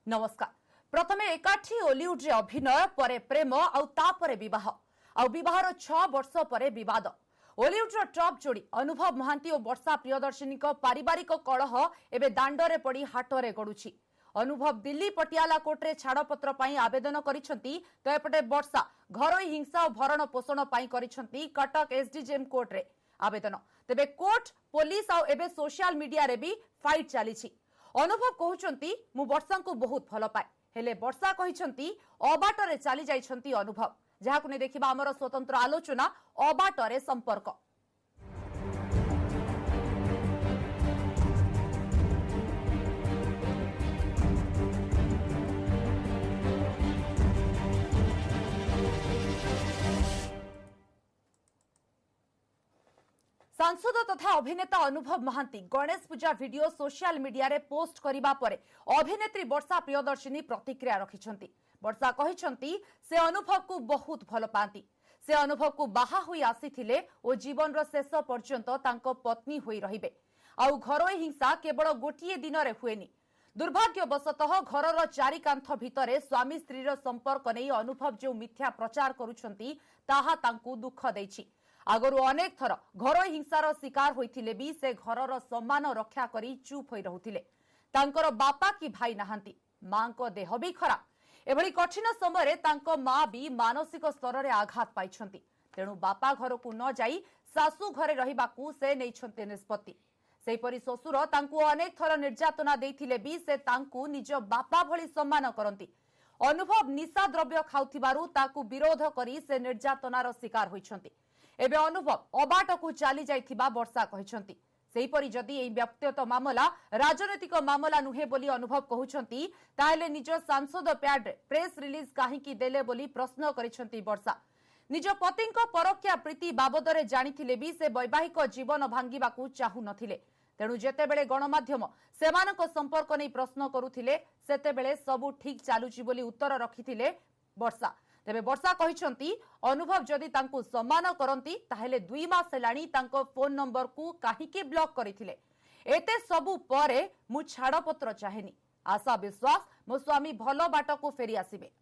नमस्कार। प्रथमे एकाठी ओलीउड रे अभिनय परे प्रेम आउे बहार 6 वर्ष पर विवाद ओलीउड टॉप जोड़ी अनुभव महांती और वर्षा प्रियदर्शिनी पारिवारिक कलह एवं दांडरे पड़ी हाटरे गड़ुछि। अनुभव दिल्ली पटियाला कोर्ट रे छाड़पत्र पाई आवेदन करिसेंती तो एपटे वर्षा घरोई हिंसा और भरण पोषण पाई करिसेंती कटक एसडीजेएम कोर्ट रे आवेदन। तेबे कोर्ट पुलिस और एबे सोशल मीडिया रे भी फाइट चली। अनुभव कहउचंती मु वर्षा को बहुत भल पाए हेले वर्षा कहिसंती अबाटरे चली जाइछंती अनुभव जहाकु ने देखिबा हमर स्वतंत्र आलोचना अबाटरे संपर्क। सांसद तथा अभिनेता अनुभव महांती गणेश पूजा वीडियो सोशल मीडिया रे पोस्ट करिबा परे अभिनेत्री वर्षा प्रियदर्शिनी प्रतिक्रिया रखिछंती। वर्षा कहिछंती से अनुभव को बहुत भल पाती। से अनुभव को बाहा हुई आसीथिले ओ जीवन रो शेष पर्यंत तांको पत्नी होई रहिबे। आउ घरोई हिंसा केवल गोटिए दिन रे हुएनी। दुर्भाग्यवशतः घरर चारि कांथ भितरे स्वामी स्त्रीर संपर्क नै अनुभव जो मिथ्या प्रचार करुछंती ताहा तांकु दुख दैछि। आगरु अनेक थर घरोई हिंसार शिकार होइथिले भी से घरर सम्मान रक्षा करी चुप होई रहुथिले। तांकर बापा की भाई नाहांती, मां को देह भी खराब। एभली कठिन समय तांको मां भी मानसिक स्तर रे आघात पाइछंती। तेणु बापा घर को न जाई सासू घरे रहिबाकू से नैछंती निष्पत्ति। सेहीपरि ससुर तांकू अनेक थर निर्यातना देइथिले भी से तांकू निज बापा भली सम्मान करंती। अनुभव निशा द्रव्य खाउथिबारु ताकू विरोध करी से निर्यातनार शिकार होइछंती। एबे अनुभव अबाट को चली जाइथिबा वर्षा कहिसंती। सेहीपरि जदि एई व्यक्तिगत मामला राजनैतिक मामला नुहे बोली अनुभव कहउछंती ताहेले निज सांसद प्याड प्रेस रिलीज काहीकि देले बोली प्रश्न करिसंती वर्षा। निज पतिंको परक्या प्रीति बाबदरे जानिथिले भी से वैवाहिक जीवन भांगिबाकू चाहू नथिले। तेणु जेतेबेले गणमाध्यम सेमानक संपर्क नै प्रश्न करुथिले सेतेबेले सबु ठीक चालुची बोली उत्तर रखिथिले वर्षा। तेबे वर्षा कहिसंती अनुभव जदि तांकू सम्मान करंती ताहेले 2 मास हेलाणी तांको फोन नंबर को काहीकि ब्लॉक करिथिले। एते सबु परे मु छाड़पत्र चाहेनी। आशा विश्वास मो स्वामी भलो बाट को फेरी आसीबे।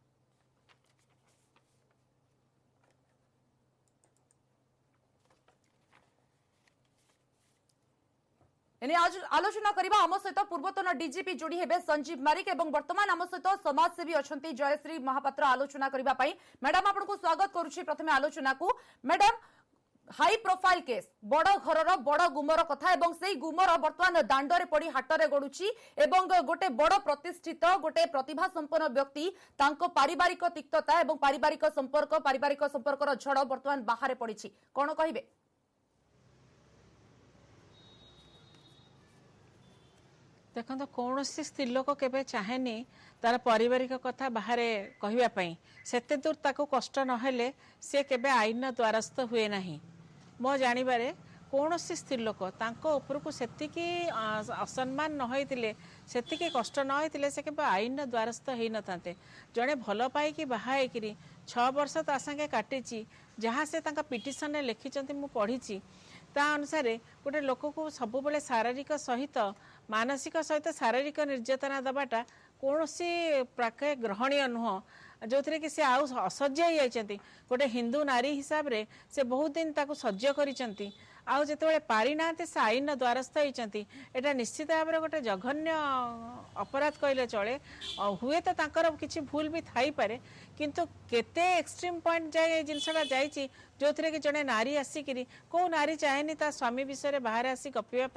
एने आज आलोचना करिबा आम सहित पूर्वतन डीजीपी जोड़ी हेबे संजीव मारिक एवं वर्तमान आम सहित समाजसेवी अछंती जयश्री महापात्र आलोचना करिबा पई। मैडम आपनको स्वागत करूछि प्रथमे आलोचना को। मैडम हाई प्रोफाइल केस बड़ घरर बड़ गुमर कथा एवं सेई गुमर वर्तमान दांडरे पड़ी हाटरे गडुछि एवं गोटे बड़ प्रतिष्ठित गोटे प्रतिभा संपन्न व्यक्ति तांको पारिवारिक तिक्तता एवं पारिवारिक संपर्कर झड़ वर्तमान बाहर पड़िछि कोन कहिबे? देखो तो कौन सी स्त्री लोक केबे चाहेनी तार पारिवारिक कथा बाहर कहवाई सेते दूर ताको कष्ट नहेले से केबे आईन द्वारस्थ हुए नहीं। मो जानिबारे कौन सी स्त्री लोक तांको उपरकू सेतिकी असम्मान न होइतिले सेतिकी कष्ट न होइतिले से केबे आईन द्वारस्थ हेइ नथांते। जणे भल पाइकी बाहा हेकिरी 6 वर्ष ता संगे काटिची जहाँ से तांका पिटिशन ने लिखिचंती मु पढ़ीची ता अनुसार गोटे लोक को सब बेले शारीरिक सहित मानसिक सहित शारीरिक निर्यातना दबाटा कौन सी प्राक ग्रहणीय नुह जो थे कि से आउ असह्य हो जाती। गोटे हिंदू नारी हिसाब रे से बहुत दिन ताको सह्य करिसंती आउ जेतेबेले पारि नाते से आईन द्वारस्थ होइचंती। एटा निश्चित भाव में गोटे जघन्य अपराध कहले चले। हुए तो तांकर किछि भूल भी थाई पारे किंतु केते एक्सट्रीम पॉइंट जाए जिनसटा जाइछि जो थे कि जड़े नारी आसिकी कौ नारी चाहेनी ता स्वामी विषय बाहर आसी गपिया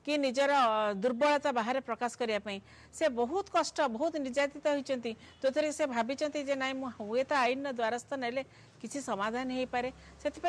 कि निजर दुर्बलता बाहर प्रकाश करने से बहुत कष्ट बहुत निर्यातित होइचंती। तो थे से भाविचंती जे नाई हुए तो आईन द्वारस्थ नेले किसी समाधान हो पारे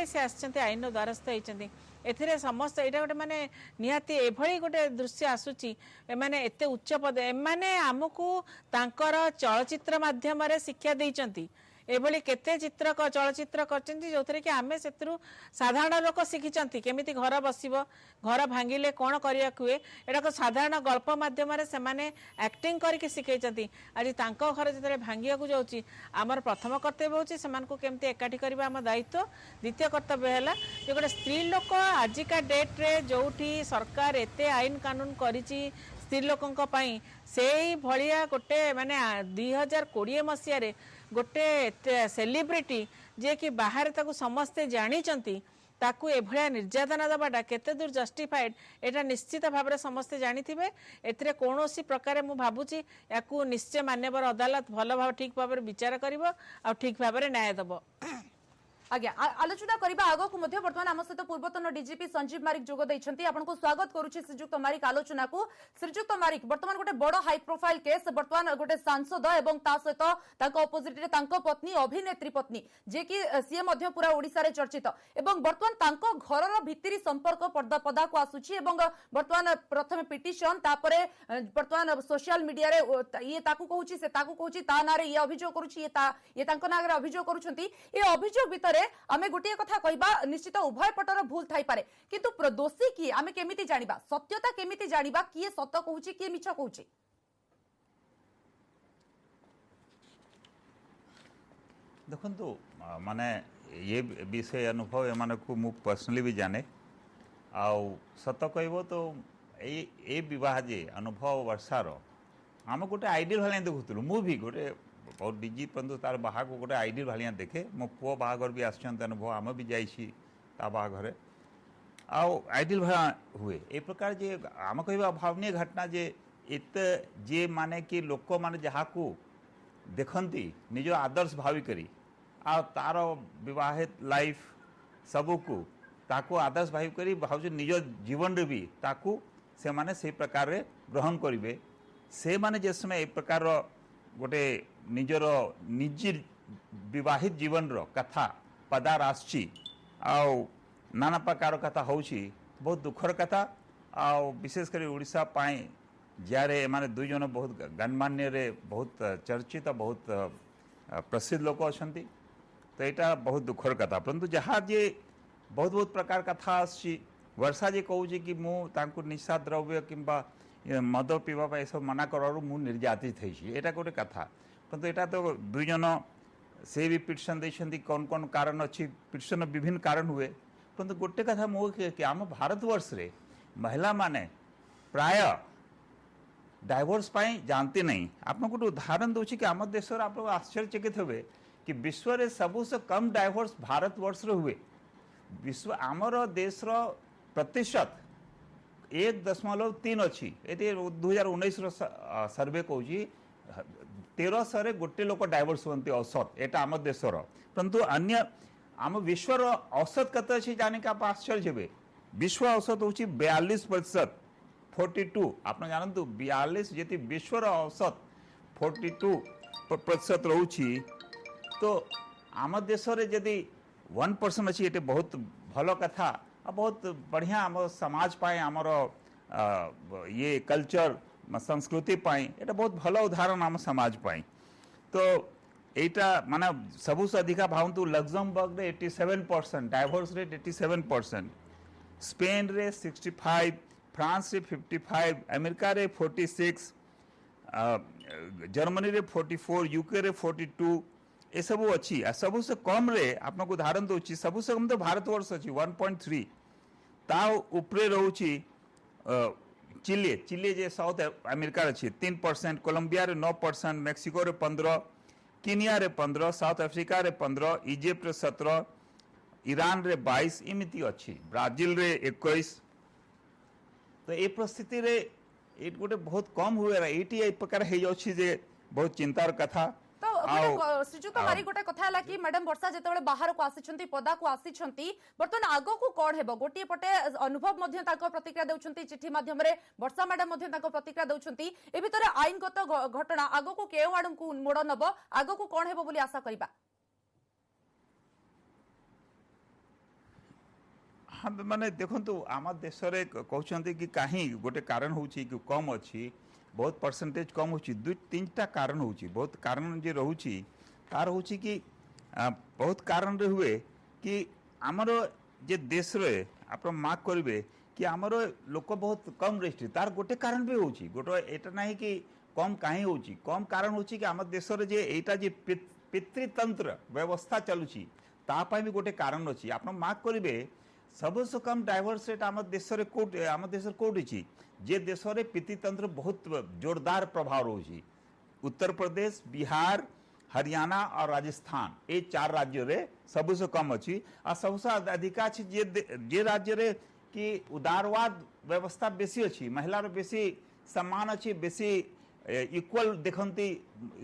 से आसचंती आईन द्वारस्थ होइचंती। एथिरे समस्त एटा गोटे माने निहाती एभली गोटे दृश्य आसुची एमाने एते उच्च पद एमाने आमको तांकर चलचित्र माध्यम रे शिक्षा देइचंती। एभली केते चित्र चलचित्र करचंती जो थे कि आमे सेतरु साधारण लोक शिखिचंती केमिति घर बसिबो घर भांगिले कोन करिया हुए एटा को साधारण गल्प माध्यम रे से माने एक्टिंग करके शिखैचंती। आज तांको घर जतरे भांगिया को जाउची आमर प्रथम कर्तव्य होची समान को केमिति एकाठी करबा हम दायित्व। द्वितीय कर्तव्य हैला जे गोटे स्त्री लोक आजिका डेट रे जोठी सरकार एते आईन कानून करिची स्त्री लोकों पाई से भलिया गोटे माने 2020 मसीह गोटे सेलिब्रिटी जे कि बाहर ताकू समस्ते जानी ताकू एभलिया निर्यातना दबाटा केते दूर जस्टिफाइड एटा निश्चित भाव में समस्ते जानिथिबे। एथिरे कोनोसी प्रकार मु भाबुची याकू निश्चय मान्यवर अदालत भल भाव ठीक भाव में विचार करिवो आ ठीक भाव में न्याय दबो। आज्ञा आलोचना करबा आगो को मध्य वर्तमान आम सहित पूर्वतन डीजीपी संजीव मारिक जोग दैछंती। आपनको स्वागत करूछि श्रीजुक्त मारिक आलोचना को। श्रीजुक्त मारिक वर्तमान गोटे बड़ हाई प्रोफाइल केस वर्तमान गोटे सांसद एवं ता सहित ताको अपोजिट रे तांको पत्नी अभिनेत्री पत्नी जे कि सीए मध्य पूरा ओडिसा रे चर्चित एवं वर्तमान तांको घरर भितरी संपर्क पदा को आसुछि एवं वर्तमान प्रथम पिटिशन तापरे वर्तमान सोशल मीडिया रे ये ताकू कहूछि से ताकू कहूछि ता नारे ये अभियोग करूछि ये तांको नारे अभियोग करूछंती। ए अभियोग भितरे आमे गोटे कथा कहबा निश्चित उभय पटर भूल थाई पारे किंतु दोषी किए आमे केमिति जानिबा सत्यता केमिति जानिबा किए सत्य कहूछि किए मिछ कहूछि। देखो माने ये विषय अनुभव एम को मु पर्सनली भी जाने आउ सत कहब तो ये विवाह जे अनुभव वर्षार आम गोटे आइडियल भाया देखुलु मु भी गोटे बहुत डीजी परंतु तार बाहा को गोटे आइडियल भाया देखे मो पुओ बाहागर भी अनुभव आम भी जाइए ता बाहाघरे आउ आइडियल भाया हुए ए प्रकार जे आम कह अभावनीय घटना जे एत जे माने कि लोक माने जहाँ को देखती निज आदर्श भावी करी आ तार विवाहित लाइफ सबको ताको आदर्श भावी करी भाव निज जीवन रे भी ताको से माने से प्रकार रे ग्रहण करिवे से माने जे समय ए प्रकार गोटे निजर निज विवाहित जीवन रो कथा पदार आसची आउ नाना प्रकार कथा होची बहुत दुखर कथा आउ विशेष कर ओडिशा पाए जारे माने दुई जन बहुत गणमान्य रे बहुत चर्चित बहुत प्रसिद्ध लोक अछंती तो यहाँ बहुत दुखर कथा परंतु जहाँ जे बहुत बहुत प्रकार कथा आसी वर्षा जे कहूँ कि मु तांको निशा द्रव्य किंबा मद पीवा सब मना कर मु निर्यातित होती एटा गोटे कथा परंतु यहाँ तो दुई जन से भी पिटिशन देते कौन कौन कारण अच्छी पिटिशन विभिन्न कारण हुए परंतु गोटे कथा मु कि आम भारतवर्ष रे महिला माने प्राय डाइवोर्स पाई जानते नहीं। आपको गोटे उदाहरण दूसरी कि आम देश आप आश्चर्यचकित हुए कि विश्व रे सबु से कम डाइवोर्स भारतवर्ष रे हुए। विश्व आमर देश प्रतिशत 1.3 अच्छी ये 2019 सर्वे कहूँ 1300 गोटे लोक डाइवोर्स होती औसत एटा आम देशर परंतु अन्य आम विश्वर औसत कते अच्छी जाने के आप आश्चर्य हे विश्व औसत हूँ 42% 42 आप जानतु 42 जी विश्वर औसत 42% रोची तो आम देश जदि 1% अच्छी ये बहुत भल कथा बहुत बढ़िया आम समाज पाए आमर ये कल्चर संस्कृति पाए ये बहुत भल उदाहरण आम समाज पाए तो यहाँ माने सबु से अधिका भावतु लग्जमबर्ग रे 87% डाइवोर्स रेट 87% स्पेन रे 65 फ्रांस रे 55 अमेरिका रे 46 जर्मनी रे 44 यूके रे 42 ये सब अच्छी सबु से कम रे आपको उदाहरण दूसरी सबु से कम तो भारतवर्ष अच्छी 1.3 ता उपरे रोची चिले चिले जे साउथ अमेरिका अच्छी 3% कोलंबिया रे 9% मेक्सिको रे 15 केनिया रे 15 साउथ अफ्रीका रे 15 इजिप्ट रे 17 ईरान रे 22 इमिति अच्छी ब्राजिल रे 21 तो ये परिस्थिति रे ये गोटे बहुत कम हुए ये प्रकार हो जाउछि जे बहुत चिंतार कथा। तो श्रीजुक्त मारी गोटे कथा है कि मैडम वर्षा जिते बाहर को आसी पदा को आसी बर्तमान आग को कौन है गोटे पटे अनुभव प्रतिक्रिया दे चिठी माध्यम वर्षा मैडम प्रतिक्रिया दे ए भितर आईनगत घटना आग को केउ आड़ को मोड़ नब आग को कौन है बोली आशा करबा। हाँ माने देखंतु आम देश रे कहउछंती कि काहे गोटे कारण होची कि कम अच्छी बहुत परसेंटेज कम होची दुई तीन टा कारण होची बहुत कारण जे रहउची तार होची कि बहुत कारण रे हुए कि आमर जे देश रे आप मार्क करिवे कि आमर लोक बहुत कम रेस्ट तार गोटे कारण भी होची गोटे एटा नहीं कि कम काहे होची कम कारण होची कि आम देश रे जे एटा जे पितृतंत्र व्यवस्था चलुची ता पाई भी गोटे कारण अछि आप मार्क करिवे सबसे कम डाइवोर्स रेट आम देश कोठी जे देश में पितृतंत्र बहुत जोरदार प्रभाव रोची उत्तर प्रदेश बिहार हरियाणा और राजस्थान ये 4 राज्य रे सबसे कम अच्छी आ सबसे अधिक अच्छी जे राज्य रे कि उदारवाद व्यवस्था बेसी अच्छी महिला बेसी सम्मान अच्छी बेसी इक्वल देखती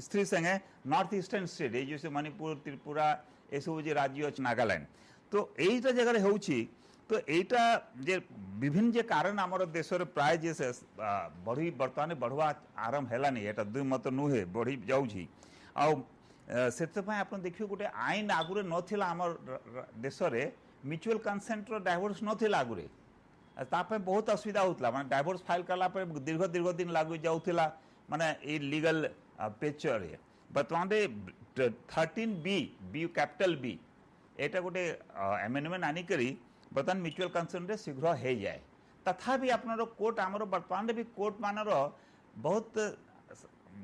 स्त्री संगे नॉर्थ ईस्टर्न स्टेट ये जैसे मणिपुर त्रिपुरा ये सब जो राज्य अच्छे नागालैंड तो यहीटा जगह होची तो यहीटा जे विभिन्न जे कारण आमर देश प्राय जे बढ़ी बर्तमान बढ़वा आरंभ है एटा दुई मत नुहे बढ़ी जाऊँगी से देखिए गोटे आईन आगुरी नाला आम देश में म्यूचुअल कंसेंट डाइवोर्स नाला आगुरी ताप बहुत असुविधा होता माने डाइवोर्स फाइल कला दीर्घ दीर्घ दिन लागू जाऊला माने ये लीगल पेचर बर्तमान 13B कैपिटल बी एटा गोटे एमेंडमेंट आनिकरी बर्तमान म्यूचुअल कंसेंट शीघ्र हो जाए तथापि आपनर कोर्ट आमर बर्तमान भी कोर्ट मानर बहुत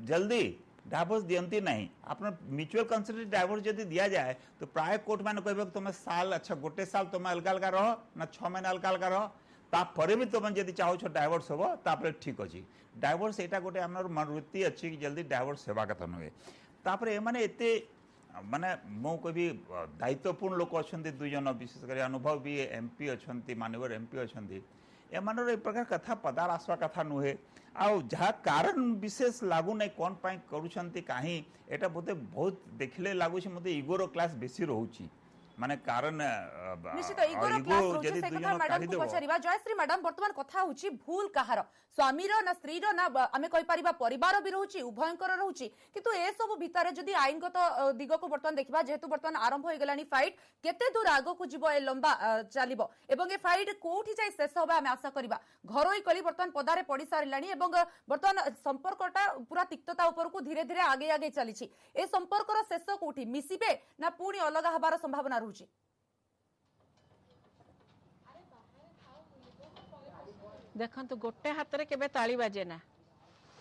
जल्दी डाइवोर्स दियंती नहीं आप म्यूचुअल कंसेंट डाइवोर्स जब दि जाए तो प्राय कोर्ट मैंने कह तुम साल अच्छा गोटे साल तुम अलग अलग रह ना 6 महीना अलग अलग रह तापर भी तुम जब चाहो डाइवोर्स हम तापर ठीक अच्छी डाइवोर्स यहाँ गोटे आम मनोवृत्ति अच्छी कि जल्दी डाइवोर्स होगा कथा नुहे तापर एमाने एते माने मो कभी दायित्वपूर्ण लोक अच्छा 2 जन विशेषकर अनुभव भी MP अच्छा मानवर MP अच्छा एमान ए प्रकार कथा पदार आसवा कथा नुहे आउ जहाँ कारण विशेष लागू नहीं कौन पाई करूछंती काहे एटा बोते बहुत देखले लागुछि मते इगोर क्लास बेसी रहउछि माने कारण निश्चित इगोर क्लास रोचे से कथा मैडम को पछरिबा जयश्री मैडम वर्तमान कथा होछि भूल कहार स्वामी रो ना स्त्री रो ना आमे कहि परिबा परिवार भी रहउछि उभयंकर रहउछि किंतु ए सब भितरे जदी आईनगत दिग को वर्तमान देखिबा जेतु वर्तमान आरंभ होय गेलानी फाइट केते दूर आगो को जीवो ए लंबा चलिबो एवं ए फाइट कोठी जाय शेष होबा आमे आशा करिबा घरोई कली वर्तमान पदारे पड़ी सारिलानी एवं वर्तमान संपर्कटा पूरा तिक्तता ऊपर को धीरे धीरे आगे आगे चलीछि ए संपर्कर शेष कोठी मिसिबे ना पुणी अलग हबार संभावना रहउछि देखंतु गोटे हाथ में केबे ताली बाजे ना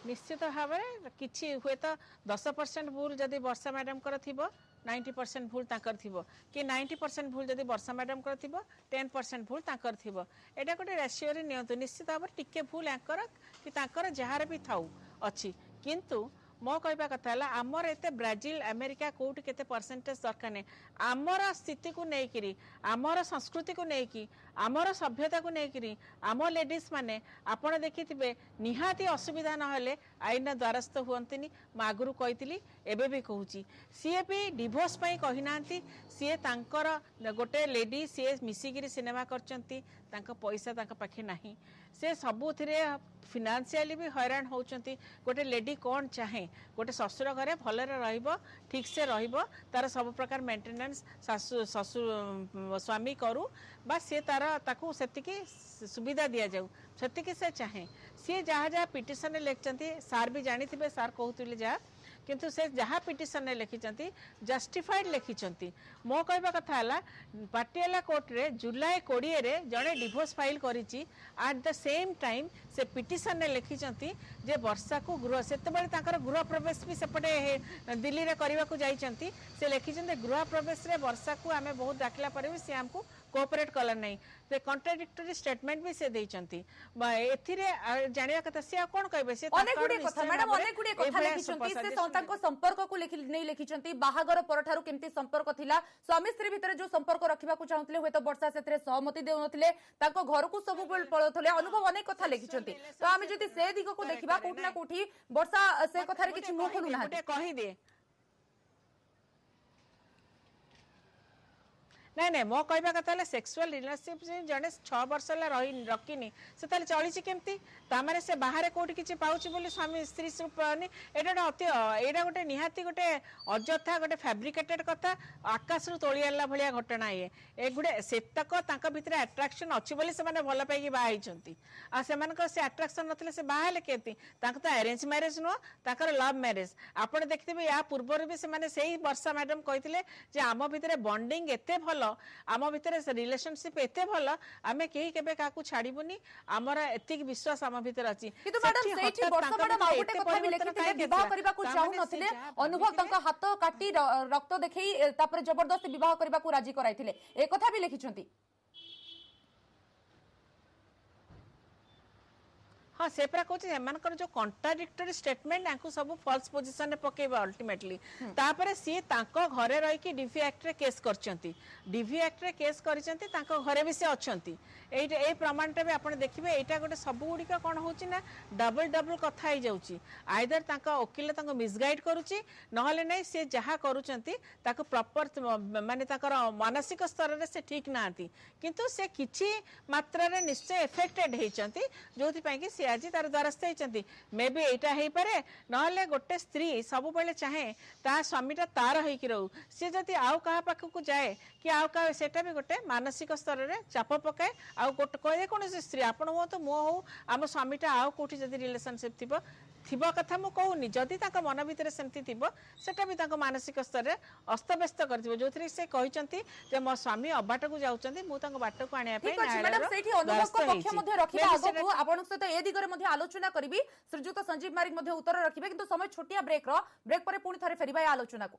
निश्चित भाव में किसी हुए तो 10% भूल जदि वर्षा मैडम कर थिबो 90% भूल ताकर थिबो कि 90% भूल जदि वर्षा मैडम कर थिबो 10% भूल ताकर थिबो एटा गोटे रेशियो रे नियंतु निश्चित भाव टिके भूल आकर कि ताकर जहार भी थाउ अछि किंतु मो कहवा कथा है आमर एत ब्राजिल अमेरिका कौट के परसेंटेज दरकार नहीं आमर स्थिति को लेकिन आमर संस्कृति को लेकिन आमर सभ्यता को लेकिन आम लेडीज माने आपण देखिथिबे निहाती असुविधा नहले आईन द्वारस्थ हुअंतिनी आगुरु कही एबे भी कहूची सीए भी डिवोर्स पई कही नांती सीए तांकर गोटे लेडी सीए मिसिगिरी सिनेमा करचंती तांका पैसा तांका पाखे नाही से सबुथिरे फिनान्शियली भी हैरान होचंती गोटे लेडी कौन चाहे गोटे ससुर घरे भलरे रहिबो ठीक से रहिबो तार सब प्रकार मेंटेनेंस सासु ससुर स्वामी करू बा से तार ताकू सेतिकी सुविधा दिया जाऊ सेतिकी से चाहे सी जहाँ जहाँ पिटिशन लिखिंट सार भी जानी थे सार कहते जहाँ किंतु से जहाँ पिटिशन लिखिं जस्टिफाइड लिखिं मो कहवा कथा है पाटियाला कोर्ट रे जुलाई 20 रे जड़े डिवोर्स फाइल करिछि एट द सेम टाइम से पिटिशन लिखिं जे वर्षा को गृह से गृह प्रवेश भी सेपटे दिल्ली रे करने को जाइछंती से लिखिं गृह प्रवेश रे वर्षा को आमे बहुत डाकला पर भी सी आमको कोऑपरेट कला नहीं से कॉन्ट्राडिक्टरी स्टेटमेंट भी से देइछंती एथिरे जानिया कथा से कोन कहबे से अनेक गुडी कथा मैडम अनेक गुडी कथा लिखिछंती से संतांको संपर्क को नहीं लिखिछंती बाहागर परठारु केमती संपर्क थिला स्वामी स्त्री भितरे जो संपर्क रखिबा को चाहुतले होय तो वर्षा सेतरे सहमति देउनथिले ताको घर को सब पळथले अनुभव अनेक कथा लिखिछंती तो आमे जति से दिग को देखिबा कोठी ना कोठी वर्षा से कथा रे किछि मुख खोलु ना कहि दे नहीं नहीं मो कहवा कथा सेक्सुअल रिलेशनशिप जड़े 6 वर्ष रखिनी से चली केमती तामारे से बाहर कौटी किसी पाउची बोली स्वामी स्त्री पानी एटा अति एटा गोटे निहाती गोटे अଯଥା गोटे फैब्रिकेटेड कथा आकाश रु तोली आला भलिया घटना ये गुड़े सेतक तांका भितरे अट्रैक्शन अच्छी बोली से माने भल पाई बाहैछंती आ सेमानक से अट्रैक्शन नथिले से बाहले केती तांका तो अरेंज मैरिज नो तांकर लव मैरिज आपण देखथिबे या पूर्वर भी से माने सेही वर्षा मैडम कहिथिले जे आम भितरे बॉन्डिंग एते भल आम भितर रिलेशनशिप एते भल आमे केही केबे काकू छाड़ीबुनी आमर एतिक विश्वास आम भितर अछि किंतु मैडम सेठी वर्षा मैडम आ गोटे कथा भी लिखिथिले विवाह करबा को चाहू नथिले अनुभव तंका हाथ काटी रक्त देखै तापर जबरदस्ती विवाह करबा को राजी कराइथिले ए कथा भी लिखिछंती हाँ से पूरा कहूँ एमानकर जो कॉन्ट्राडिक्टरी स्टेटमेंट यांकु सब फॉल्स पोजीशन रे पकेबा अल्टीमेटली तापरे सी तांको घरे रही कि डीवी एक्ट रे केस करचंती डीवी एक्ट रे केस करचंती तांको घरे भी से अछंती ए प्रमाणटा भी आपण देखिबे एटा गोटे सब गुडी का कोन होची ना डबल डबल कथा ही जाउची आइदर तांका वकील तांको मिसगाइड करूची नहले नै से जहा करूचंती ताको प्रॉपर माने ताकर मानसिक स्तर रे से ठीक नांती किंतु से किछि मात्रा रे निश्चय एफेक्टेड हेचंती जोथि पई कि से आज तार द्वारस्थ हेचंती मे बी एटा हेई पारे नहले गोटे स्त्री सब बेले चाहे ता स्वामीटा तार हेई कि रहू से जति आउ कहा पाखकु जाए कि आउ का सेटा भी गोटे मानसिक स्तर रे चाप पकाए आउ गोटे कहे कौन स्त्री आपण हो तो मो हो आम स्वामीटा आउ कोठी जदि रिलेशनशिप थिबो थिबो कथा मु कहूनी जदि ताका मन भितर सेमती थिबो सेटा भी ताका मानसिक स्तर रे अस्तव्यस्त करथिबो जोथि से कहिसंती जे मो स्वामी अबाट को जाउचंती मु ताका बाट को आनिया पे मैडम सेठी अनुभव को पक्ष मध्ये रखिबा आगो आपण सहित ए दिगरे मध्ये आलोचना करबी श्रीजुत संजीव मारिक मध्ये उत्तर रखिबे किंतु समय छोटिया ब्रेक परे पुणी थरे फेरिबा आलोचना को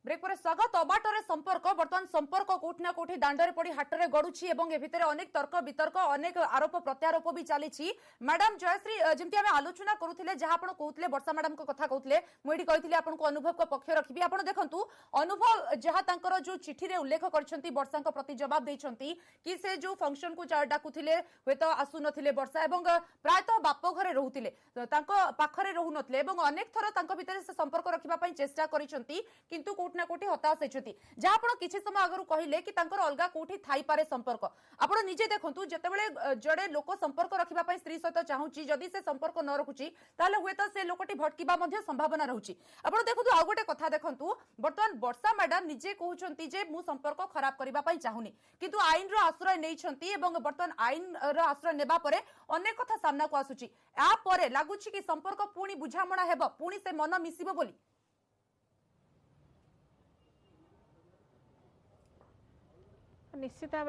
ब्रेक पर स्वागत अबाटर संपर्क बर्तमान संपर्क कोठी ना कोठी दांडरे पड़ी हाटरे गडुछि एवं ए भितर अनेक तर्क वितर्क अनेक आरोप प्रत्यारोप भी चलीछि मैडम जयश्री जेमति हमें आलोचना करूथिले जहा आपण कहउथिले वर्षा मैडम को कथा कहउथिले मुइडी कहिथिले आपण को अनुभव को पक्ष रखिबी आपण देखंतु अनुभव जहा तांकर जो चिठी रे उल्लेख करछंती वर्षा को प्रति जवाब देछंती कि से जो फंक्शन को डाकुथिले होय तो आसु नथिले वर्षा एवं प्रायतः बाप घरे रहउथिले तांको पाखरे रहउ नथिले एवं अनेक थर तांको भितर से संपर्क रखिबा पई चेष्टा करिसंती किंतु कोठना कोठी हताश हेचंती जहा आपण किछि समय आगरु कहिले कि तांकर अलगा कोठी थाई पारे संपर्क आपण निजे देखंतु जतेबेले जडे लोक संपर्क रखिबा पई स्त्री सहित चाहूची जदि से संपर्क न रखुची ताले हुए तो से लोकटी भटकिबा मध्ये संभावना रहउची आपण देखंतु आ गोटे कथा देखंतु वर्तमान वर्षा मैडम निजे कहउचंती जे मु संपर्क खराब करिबा पई चाहुनी किंतु आईन रो आश्रय नेइछंती एवं वर्तमान आईन रो आश्रय नेबा परे अनेक कथा सामना को आसुची आ परे लागुची कि संपर्क पुणी बुझामणा हेबो पुणी से मन मिसिबो बोली निश्चित भाव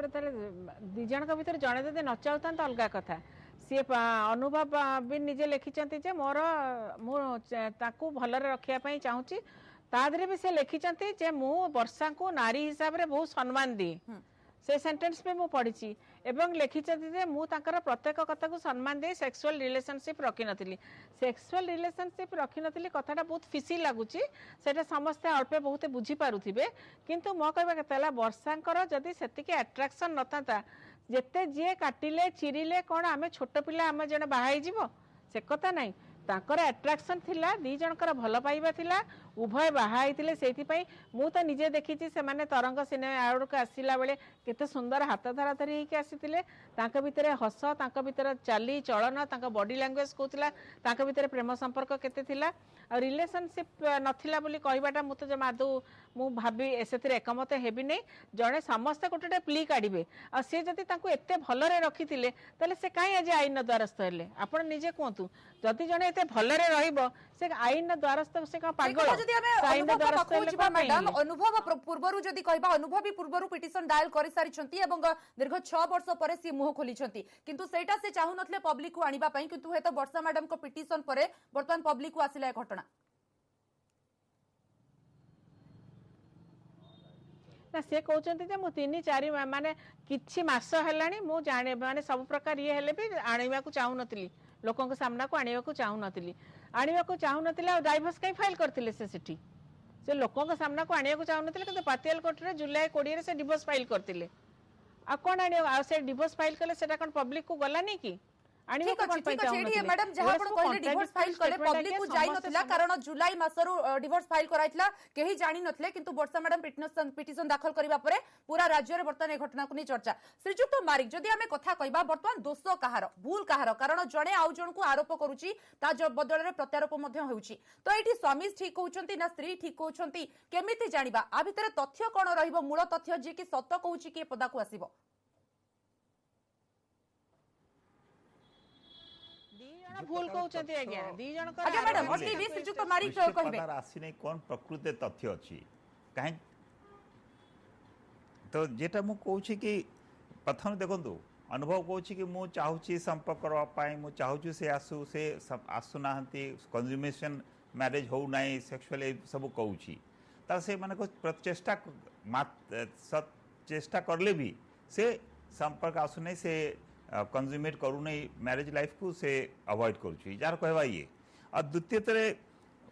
दी जन भर जड़े जब न चाहता तो अलग कथा सी अनुभव भी निजे लिखिं जे मोर मुझे भलरे रखापी चाहूँगी तादरे भी से लिखिं जे मु वर्षा को नारी हिसाब से बहुत सम्मान दिए से सेंटेंस में मु पढ़ी एवं लिखिं जे मु तांकर प्रत्येक कथा को सम्मान दे सेक्सुअल रिलेशनशिप रखी नथिली सेक्सुअल रिलेशनशिप रखी नथिली कथाटा बहुत फिसी लगुच सेटा समस्ते अल्पे बहुत बुझी पारुथिबे किंतु मो कहबा कतला वर्षांकर जदि सेतिके अट्रैक्शन नथाता जेते जे काटिले चिरिले कोन आमे छोट पिला आमे जने बाहाई जीवो से कथा नाही तांकर अट्रैक्शन थिला दी जनकर भल पाइबा थिला उभय बाहाई थिले सेति पई मु तो निजे देखिछि से माने तरंग सिनेमा आउड को आसिला बेले केते सुंदर हाथ धरा धरी हेके आसीथिले तांका भितरे हस तांका भितरे चाली चलन तांका बॉडी लैंग्वेज कोथिला तांका भितरे प्रेम संपर्क केते थिला आ रिलेशनशिप नथिला बोली कहबाटा मु तो जमा आदौ मु भाबी एसेथिरे एकमत हेबी नै जणे समस्त कोटटे प्ली काढिबे आ से जति तांको एते भलरे रखिथिले तले से काई आज आईन द्वारस्थ हेले आपण निजे कोंतु जति जणे एते भलरे रहइबो से आईन द्वारस्थ से का पागल जदि हमें अनुभव पाखु जिबा मैडम अनुभव पूर्वरु जदि कहबा अनुभव भी पूर्वरु पिटिशन डायल करि सारि छंती एवं दीर्घ 6 वर्ष परे सी मुह खोली छंती किंतु सेटा से चाहु नथले पब्लिक को आनिबा पई किंतु हेत वर्षा मैडम को पिटिशन परे वर्तमान पब्लिक को आसिला ए घटना ना से कहते जे मु 3-4 माने किछि मास हेलानी मु जाने माने सब प्रकार ये हेले भी आनिबा को चाहू नथली लोकों के सामना को आनिबा को चाहू नथली आनिबा को चाहू नथले डाइवोर्स कई फाइल करथिले से सिटी से लोकों के सामना को आनिबा को चाहू नथले किंतु पातियाल कोर्ट रे जुलाई 20 रे से डिवोर्स फाइल करथिले आ कोन आनिबा से डिवोर्स फाइल कले सेटा कोन पब्लिक को गला नहीं की मैडम जहां आपण कहले डिवोर्स फाइल कले पब्लिक को जाई नथिला कारण जुलाई मासरु डिवोर्स फाइल कराइतला केही जानि नथले किंतु वर्षा मैडम पिटिशन दाखल करिबा परे पूरा राज्य रे वर्तमान ए घटना को नै चर्चा श्रीजुक्त मारिक जदि हमें कथा कहबा वर्तमान दोष कहार भूल कहार कारण जणे आउ जण को आरोप करूची ता बदल रे प्रत्यारोप मध्ये होउची तो एठी स्वामी ठीक कहउचंती ना स्त्री ठीक कहउचंती केमिति जानिबा आ भितरे तथ्य कोन रहिबो मूल तथ्य जे कि सत्य कहउची के पदा को आसीबो भूल कहउचंती आज्ञा दी जण को आज्ञा मैडम ओटी भी श्रीजुक्त मारिक कहबे आसी नै कोन प्रकृत तथ्य अछि काहे तो जेटा मु कहूँ कि प्रथम देखो अनुभव कहूँ कि मु चाहूँ संपर्क करवाई मु चाहूँ से आसु से आसुना कंज्यूमेशन मैरिज हो ना सेक्सुअल सब कहूँ ता से माने को प्रचेष्टा चेष्टा करले भी से संपर्क आसुना से कंज्यूमेट करू नहीं मैरिज लाइफ को से अवॉइड करुँच जार कहवा ये और द्वितीय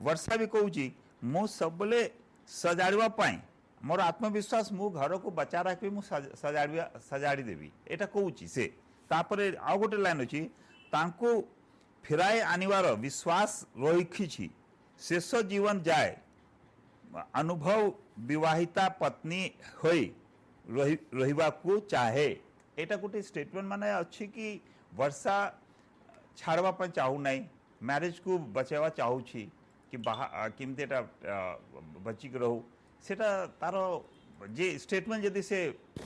वर्षा भी कहूँ मु सबले सजाड़वाई मोर आत्मविश्वास मु घर को बचा रखी मु सजाड़ी देवी एटा कहूँ से तापर आउ गोटे लाइन अच्छी तांको फेराए आनिवार विश्वास रखी शेष जीवन जाए अनुभव विवाहिता पत्नी होई रहिबा को चाहे एटा गोटे स्टेटमेंट माने अच्छी कि वर्षा छाड़वा पर चाहू नहीं मैरिज को बचावा चाहूँ कि किमती बचिक रहू सेटा तार जे स्टेटमेंट जदि से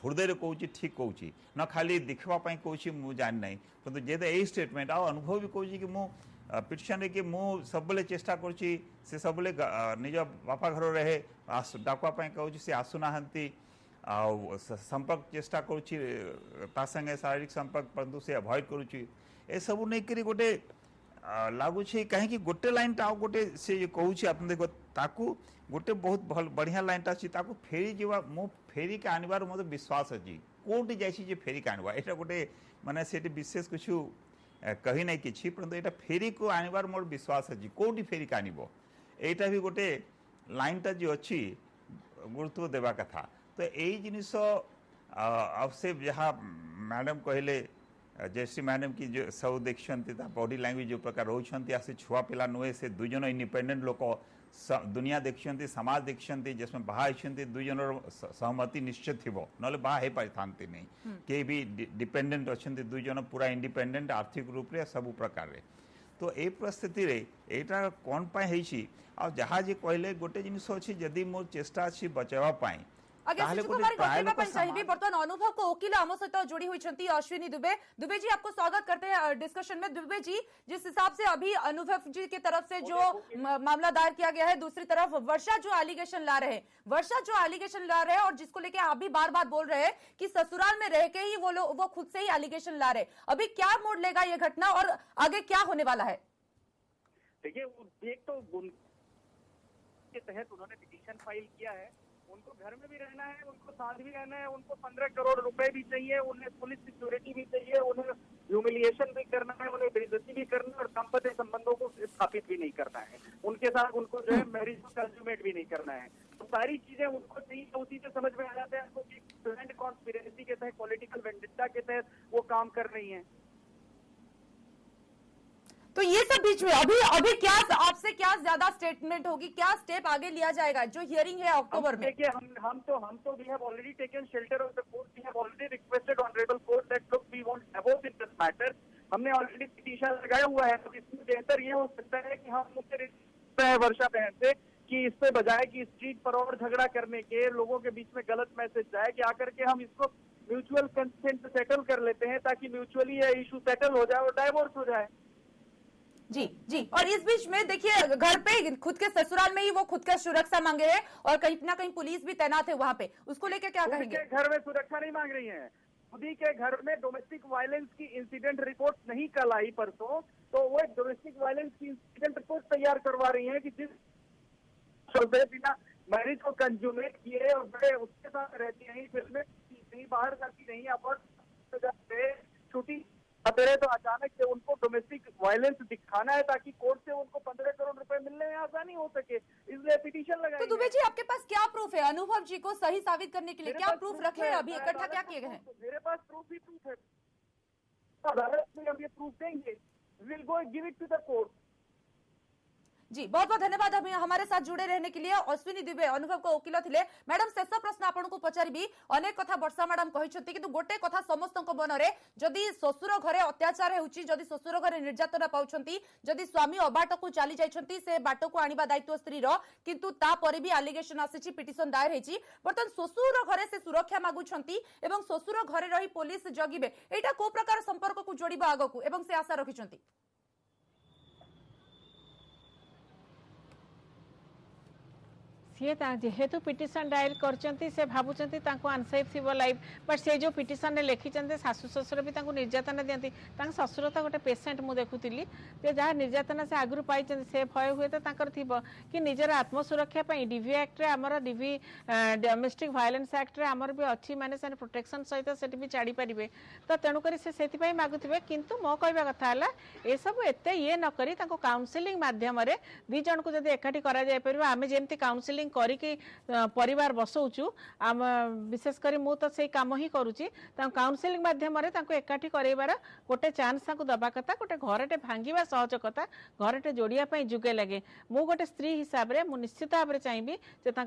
हृदय कहूँ ठीक कहूँ न खाली देखापी कहूँ मुझे जानी ना किंतु जेदे यही स्टेटमेंट आ अनुभव भी कहूँ कि मु पिटिशन कि मु सब चेष्टा करुँची से सब निज बापा घर रहे डाकवाई कहूँ से आसुना संपर्क चेष्टा करुँची संगे शारीरिक संपर्क परंतु से अवॉइड करुँची ए सब नहीं करी गोटे लगुच कहीं गोटे लाइन टा गोटे से कहूँ आप देख ताकू गोटे बहुत भल बढ़िया लाइन टा अच्छी फेरी जावा मु फेरी के आनबार मतलब विश्वास अच्छी कौटी जाइए फेरी के आनवा यहाँ गोटे माने से विशेष कुछ कही ना कि परंतु यहाँ फेरी को आनबार मोर विश्वास अच्छी कौटी फेरी के आनब यहाँ भी गोटे लाइन टा जो अच्छी गुरुत्व देवा कथा तो यही जिनिस से जहाँ मैडम कहले जयश्री मैडम की जो सब देखते बॉडी लैंग्वेज जो प्रकार रोचंती आसे छुआ पिला नुहे से दुजन इंडिपेंडेंट लोक दुनिया देखते समाज देखते जिसमें बाहा दुई जन सहमति निश्चित थी ना बाहा हो पारि था नहीं कई भी डिपेंडेंट अच्छा दुई जन पूरा इंडिपेंडेंट आर्थिक रूप से सब प्रकार रे तो ये परिस्थिति रे एटा कौन पाई जहाँ जी कहले गोटे जिनिस अच्छी जदि मोर चेष्टा अच्छी बचावाई बर्तमान अनुभव को वकील आम सहित जोड़ी हुई अश्विनी दुबे दुबे जी आपको स्वागत करते हैं डिस्कशन में। दुबे जी जिस हिसाब से अभी अनुभव जी की तरफ से जो मामला दायर किया गया है, दूसरी तरफ वर्षा जो एलिगेशन ला रहे हैं और जिसको लेके आप भी बार बार बोल रहे हैं कि ससुराल में रह के ही वो खुद से ही एलिगेशन ला रहे, अभी क्या मोड़ लेगा ये घटना और आगे क्या होने वाला है? देखिए एक तो के तहत उन्होंने पिटीशन फाइल किया है, उनको घर में भी रहना है, उनको साथ भी रहना है, उनको 15 करोड़ रुपए भी चाहिए, उन्हें पुलिस सिक्योरिटी भी चाहिए, उन्हें ह्यूमिलिएशन भी करना है, उन्हें बेइज्जती भी करना है और दाम्पत्य संबंधों को स्थापित भी नहीं करना है, उनके साथ उनको जो है मैरिज को कंज्यूमेट भी नहीं करना है। तो सारी चीजें उनको चाहिए, उसी से समझ में आ जाता है कि प्लान्ड कॉन्स्पिरेसी के तहत, पॉलिटिकल वेंडिटा के तहत वो काम कर रही है। तो ये सब बीच में अभी क्या आपसे क्या ज्यादा स्टेटमेंट होगी, क्या स्टेप आगे लिया जाएगा? जो हियरिंग है अक्टूबर में, देखिए हम तो we have already taken shelter of the court, we have already requested honourable court that look we want above in this matter. हमने ऑलरेडी पिटीशन लगाया हुआ है, तो इसमें बेहतर ये हो सकता है कि हम मुझसे वर्षा बहन से कि इससे बजाय कि स्ट्रीट पर और झगड़ा करने के लोगों के बीच में गलत मैसेज जाए, कि आकर के हम इसको म्यूचुअल कंसेंट सेटल कर लेते हैं ताकि म्यूचुअली ये इशू सेटल हो जाए और डाइवोर्स हो जाए। जी और इस बीच में देखिए घर पे खुद के ससुराल में ही वो खुद का सुरक्षा मांगे हैं और कहीं ना कहीं पुलिस भी तैनात है वहां पे, उसको लेकर क्या कहेंगे? घर में सुरक्षा नहीं मांग रही है, खुद ही के घर में डोमेस्टिक वायलेंस की इंसिडेंट रिपोर्ट नहीं कल आई परसों, तो वो डोमेस्टिक वायलेंस की इंसिडेंट रिपोर्ट तैयार करवा रही है कि जिस बिना मैरिज को कंज्यूमेट किए और बड़े उसके साथ रहती नहीं, फिल्में नहीं, बाहर जाती नहीं, अपॉर्चुनिटी छुट्टी रहे, तो अचानक से उनको डोमेस्टिक वायलेंस दिखाना है ताकि कोर्ट से उनको 15 करोड़ रुपए मिलने में आसानी हो सके, इसलिए पिटीशन लगाई। तो दुबे जी आपके पास क्या प्रूफ है अनुभव जी को सही साबित करने के लिए? क्या प्रूफ रखे हैं अभी इकट्ठा क्या किए गए हैं? मेरे पास प्रूफ है, अदालत में हम ये प्रूफ देंगे, will go give it to the court. जी बहुत बहुत धन्यवाद अभी हमारे साथ जुड़े रहने के लिए। अश्विनी दुबे अनुभव को वकील थिले। मैडम शेष प्रश्न आपको पचारि, अनेक कथा वर्षा मैडम कहते कि गोटे कथा समस्त मन में, जदि ससुर घरे अत्याचार होची, जदि ससुर घरे निर्यातना पाउछंती, जदि स्वामी अबाट को चली जाइछंती, से बाट को आनिबा दायित्व स्त्री रो, किंतु तापरे भी एलिगेशन आसीची, पिटिशन दायर हेची, बर्तन ससुर घरे से सुरक्षा मागुछंती एवं ससुर घरे रही पुलिस जगिबे, एटा को प्रकार संपर्क को जोड़िबा आगकू एवं से आशा रखिछंती? सी सी जेहेतु पिटिशन डायल करचंती से भावुंट अनसेफ थी लाइफ बट से जो पिटिशन लिखी शाशु शशुर भी निर्यातना दिखती शशुर तो गोटे पेसेंट मुझे देखुली जहाँ निर्यातना से आगु पाई से भय हुए तो थी कि निजर आत्मसुरक्षा डीवी एक्ट रे आमर डीवी डोमेस्टिक वायलेंस एक्ट रे आमर भी अच्छी माने से प्रोटेक्शन सहित से भी छाड़ी पारे तो तेणुकर से मागुवे किंतु मो कहवा कथा है ये सब एत ये नक काउनसिलिंग माध्यम दी जन को जब एकाठी कर आम जमी काउनसिलिंग करके परिवार बसौचु आम विशेषकर मु तो से कम ही करुच्ची काउनसिलिंग माध्यम एकाठी करार गोटे चान्स दबा कथा गोटे घरटे भांगा सहज कथा घरटे जोड़िया जुगे लगे मु गोटे स्त्री हिसाब से मुझे निश्चित भाव में चाहिए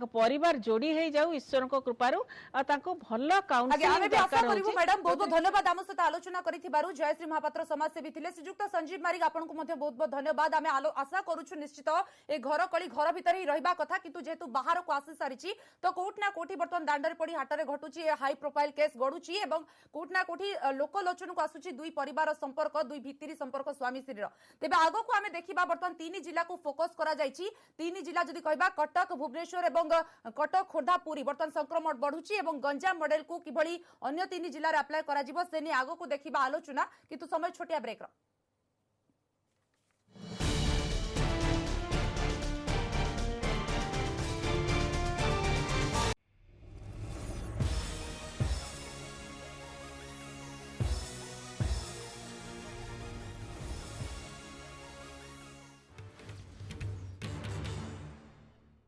परिवार जोड़ी हो जाऊ ईश्वर कृपारू भल काउनसिलिंग मैडम बहुत बहुत धन्यवाद आम सहित आलोचना करिथिबारु जयश्री महापात्र समाजसेवी थिले श्रीजुक्त संजीव मारिक आपनको मध्ये बहुत बहुत धन्यवाद आमे आशा करूछु निश्चित ए घर कली घर भितर ही रहिबा कथा किंतु जेतु बाहर को आसी सारिची तो कोट ना कोठी बर्तन दांडरे पड़ी हाटरे घटुची ए हाई प्रोफाइल केस गडुची एवं कोट ना कोठी लोक लोचन को आसुची दुई परिवार संपर्क दुई भित्तिरी संपर्क स्वामी स्त्री तेबे आगो को आमे देखिबा बर्तन तीन जिला को फोकस करा जायछि तीन जिला जदि कहबा कटक भुवनेश्वर एवं कटक खोर्धा पुरी बर्तन संक्रमण बढ़ुची एवं गंजाम मॉडल को किभली अन्य तीन जिला रे अप्लाई करा जिवो सेनी आगो को देखिबा आलोचना किंतु समय छोटिया ब्रेक रो।